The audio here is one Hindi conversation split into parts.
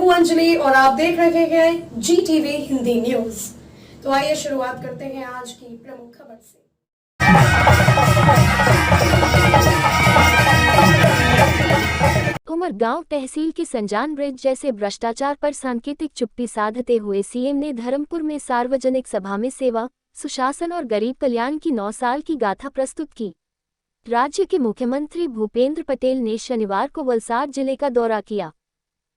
हूं अंजलि और आप देख रहे हैं GTV हिंदी न्यूज। तो आइए शुरुआत करते हैं आज की प्रमुख खबर से। उमरगांव तहसील के संजान ब्रिज जैसे भ्रष्टाचार पर सांकेतिक चुप्पी साधते हुए सीएम ने धर्मपुर में सार्वजनिक सभा में सेवा, सुशासन और गरीब कल्याण की 9 साल की गाथा प्रस्तुत की। राज्य के मुख्यमंत्री भूपेंद्र पटेल ने शनिवार को वलसाड जिले का दौरा किया।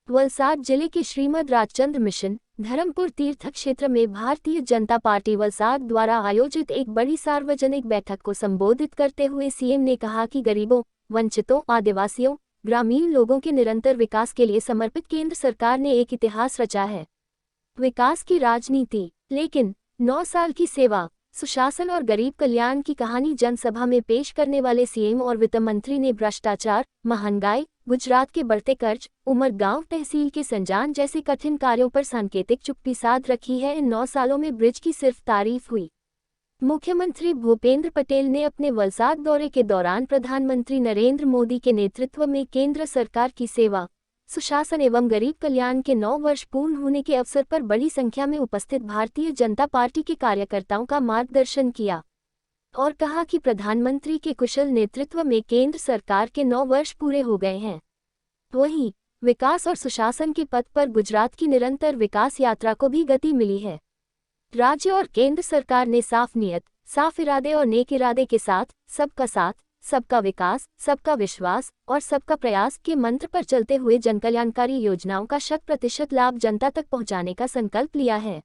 वलसाड जिले के श्रीमद राजचंद्र मिशन धर्मपुर तीर्थ क्षेत्र में भारतीय जनता पार्टी वलसाड द्वारा आयोजित एक बड़ी सार्वजनिक बैठक को संबोधित करते हुए सीएम ने कहा कि गरीबों, वंचितों, आदिवासियों, ग्रामीण लोगों के निरंतर विकास के लिए समर्पित केंद्र सरकार ने एक इतिहास रचा है। विकास की राजनीति, लेकिन 9 साल की सेवा, सुशासन और गरीब कल्याण की कहानी जनसभा में पेश करने वाले सीएम और वित्त मंत्री ने भ्रष्टाचार, महंगाई, गुजरात के बढ़ते कर्ज, उमरगांव तहसील के संजान जैसे कठिन कार्यों पर सांकेतिक चुप्पी साध रखी है। इन 9 सालों में ब्रिज की सिर्फ तारीफ हुई। मुख्यमंत्री भूपेंद्र पटेल ने अपने वलसाड दौरे के दौरान प्रधानमंत्री नरेंद्र मोदी के नेतृत्व में केंद्र सरकार की सेवा, सुशासन एवं गरीब कल्याण के 9 वर्ष पूर्ण होने के अवसर पर बड़ी संख्या में उपस्थित भारतीय जनता पार्टी के कार्यकर्ताओं का मार्गदर्शन किया और कहा कि प्रधानमंत्री के कुशल नेतृत्व में केंद्र सरकार के 9 वर्ष पूरे हो गए हैं। वहीं विकास और सुशासन के पथ पर गुजरात की निरंतर विकास यात्रा को भी गति मिली है। राज्य और केंद्र सरकार ने साफ नियत, साफ इरादे और नेक इरादे के साथ साथ, सबका विकास, सबका विश्वास और सबका प्रयास के मंत्र पर चलते हुए जनकल्याणकारी योजनाओं का 100% लाभ जनता तक पहुंचाने का संकल्प लिया है।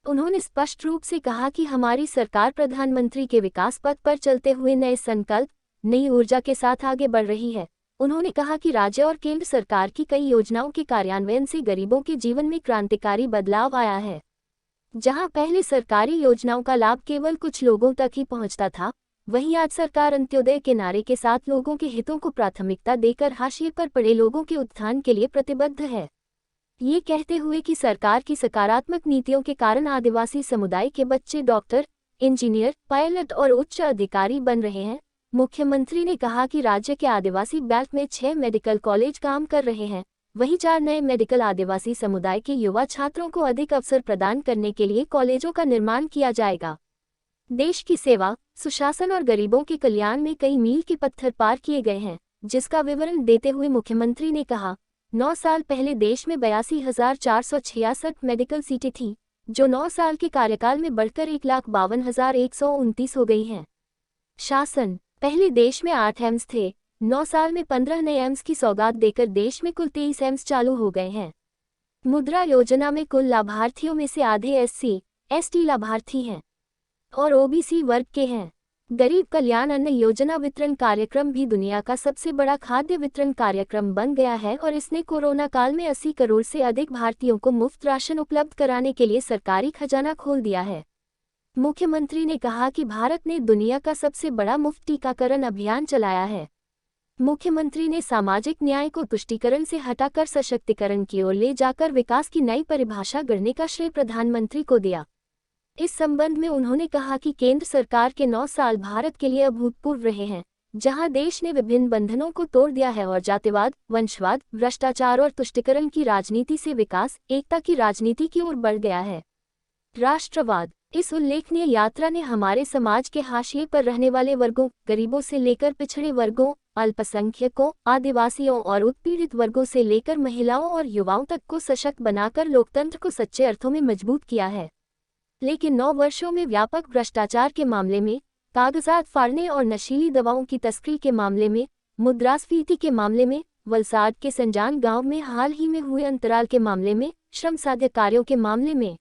उन्होंने स्पष्ट रूप से कहा कि हमारी सरकार प्रधानमंत्री के विकास पथ पर चलते हुए नए संकल्प, नई ऊर्जा के साथ आगे बढ़ रही है। उन्होंने कहा कि राज्य और केंद्र सरकार की कई योजनाओं के कार्यान्वयन से गरीबों के जीवन में क्रांतिकारी बदलाव आया है। जहां पहले सरकारी योजनाओं का लाभ केवल कुछ लोगों तक ही पहुंचता था, वहीं आज सरकार अंत्योदय के नारे के साथ लोगों के हितों को प्राथमिकता देकर हाशिए पर पड़े लोगों के उत्थान के लिए प्रतिबद्ध है। ये कहते हुए कि सरकार की सकारात्मक नीतियों के कारण आदिवासी समुदाय के बच्चे डॉक्टर, इंजीनियर, पायलट और उच्च अधिकारी बन रहे हैं। मुख्यमंत्री ने कहा कि राज्य के आदिवासी बेल्ट में 6 मेडिकल कॉलेज काम कर रहे हैं, वहीं 4 नए मेडिकल आदिवासी समुदाय के युवा छात्रों को अधिक अवसर प्रदान करने के लिए कॉलेजों का निर्माण किया जाएगा। देश की सेवा, सुशासन और गरीबों के कल्याण में कई मील के पत्थर पार किए गए हैं, जिसका विवरण देते हुए मुख्यमंत्री ने कहा, 9 साल पहले देश में 82,466 मेडिकल सीटें थीं, जो 9 साल के कार्यकाल में बढ़कर 1,52,129 हो गई हैं। शासन, पहले देश में 8 एम्स थे, 9 साल में 15 नए एम्स की सौगात देकर देश में कुल 23 एम्स चालू हो गए हैं। मुद्रा योजना में कुल लाभार्थियों में से आधे SC, ST लाभार्थी हैं और OBC वर्ग के हैं। गरीब कल्याण अन्न योजना वितरण कार्यक्रम भी दुनिया का सबसे बड़ा खाद्य वितरण कार्यक्रम बन गया है और इसने कोरोना काल में 80 करोड़ से अधिक भारतीयों को मुफ्त राशन उपलब्ध कराने के लिए सरकारी खजाना खोल दिया है। मुख्यमंत्री ने कहा कि भारत ने दुनिया का सबसे बड़ा मुफ्त टीकाकरण अभियान चलाया है। मुख्यमंत्री ने सामाजिक न्याय को तुष्टीकरण से हटाकर सशक्तिकरण की ओर ले जाकर विकास की नई परिभाषा गढ़ने का श्रेय प्रधानमंत्री को दिया। इस संबंध में उन्होंने कहा कि केंद्र सरकार के 9 साल भारत के लिए अभूतपूर्व रहे हैं, जहां देश ने विभिन्न बंधनों को तोड़ दिया है और जातिवाद, वंशवाद, भ्रष्टाचार और तुष्टीकरण की राजनीति से विकास, एकता की राजनीति की ओर बढ़ गया है। राष्ट्रवाद, इस उल्लेखनीय यात्रा ने हमारे समाज के हाशिए पर रहने वाले वर्गों, गरीबों से लेकर पिछड़े वर्गों, अल्पसंख्यकों, आदिवासियों और उत्पीड़ित वर्गों से लेकर महिलाओं और युवाओं तक को सशक्त बनाकर लोकतंत्र को सच्चे अर्थों में मजबूत किया है। लेकिन 9 वर्षों में व्यापक भ्रष्टाचार के मामले में, कागजात फाड़ने और नशीली दवाओं की तस्करी के मामले में, मुद्रास्फीति के मामले में, वलसाड के संजान गांव में हाल ही में हुए अंतराल के मामले में, श्रम साध्य कार्यों के मामले में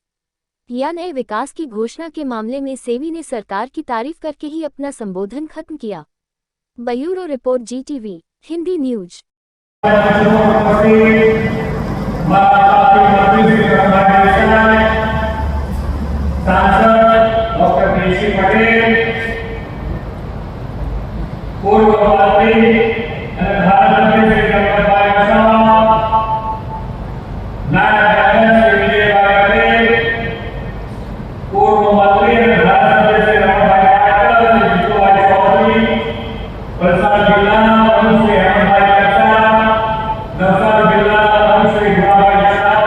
या नए विकास की घोषणा के मामले में सेवी ने सरकार की तारीफ करके ही अपना संबोधन खत्म किया। Bureau report GTV Hindi news. सांसद डॉक्टर केसी पटेल, पूर्व मंत्री प्रधानमंत्री श्री जगन्नाथ नायक श्री विजय पटेल, पूर्व मंत्री प्रधानमंत्री श्री रमण भाई चौधरी, प्रसाद जिला श्री हेमंत भाई नवसाद जिला श्री गुलाब भाई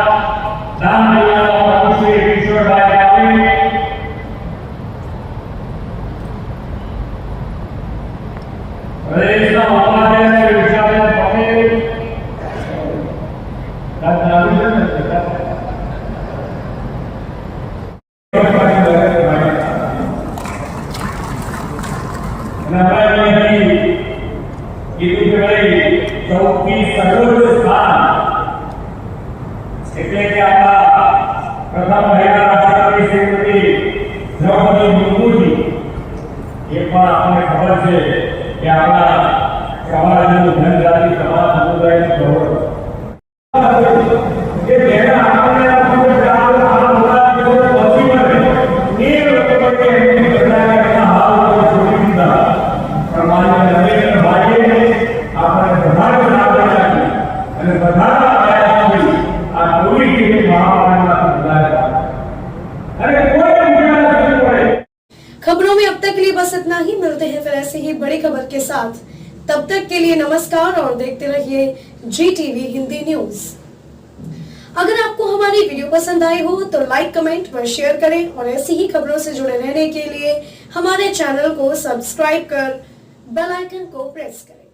સૌથી સર્વોચ્ચ સ્થાન એટલે કે આપણા પ્રથમ મહિલા રાષ્ટ્રપતિ શ્રીમતી દ્રૌપદી મુર્મુજી એ પણ આપણને ખબર છે કે આપણા સમાજનું જનજાતિ સમાજ સમુદાયનું ગૌરવ કે જેને આપણને खबरों में अब तक के लिए बस इतना ही। मिलते हैं फिर ऐसे ही बड़ी खबर के साथ। तब तक के लिए नमस्कार और देखते रहिए GTV हिंदी न्यूज। अगर आपको हमारी वीडियो पसंद आई हो तो लाइक कमेंट व शेयर करें और ऐसी ही खबरों से जुड़े रहने के लिए हमारे चैनल को सब्सक्राइब कर बेल आइकन को प्रेस करें।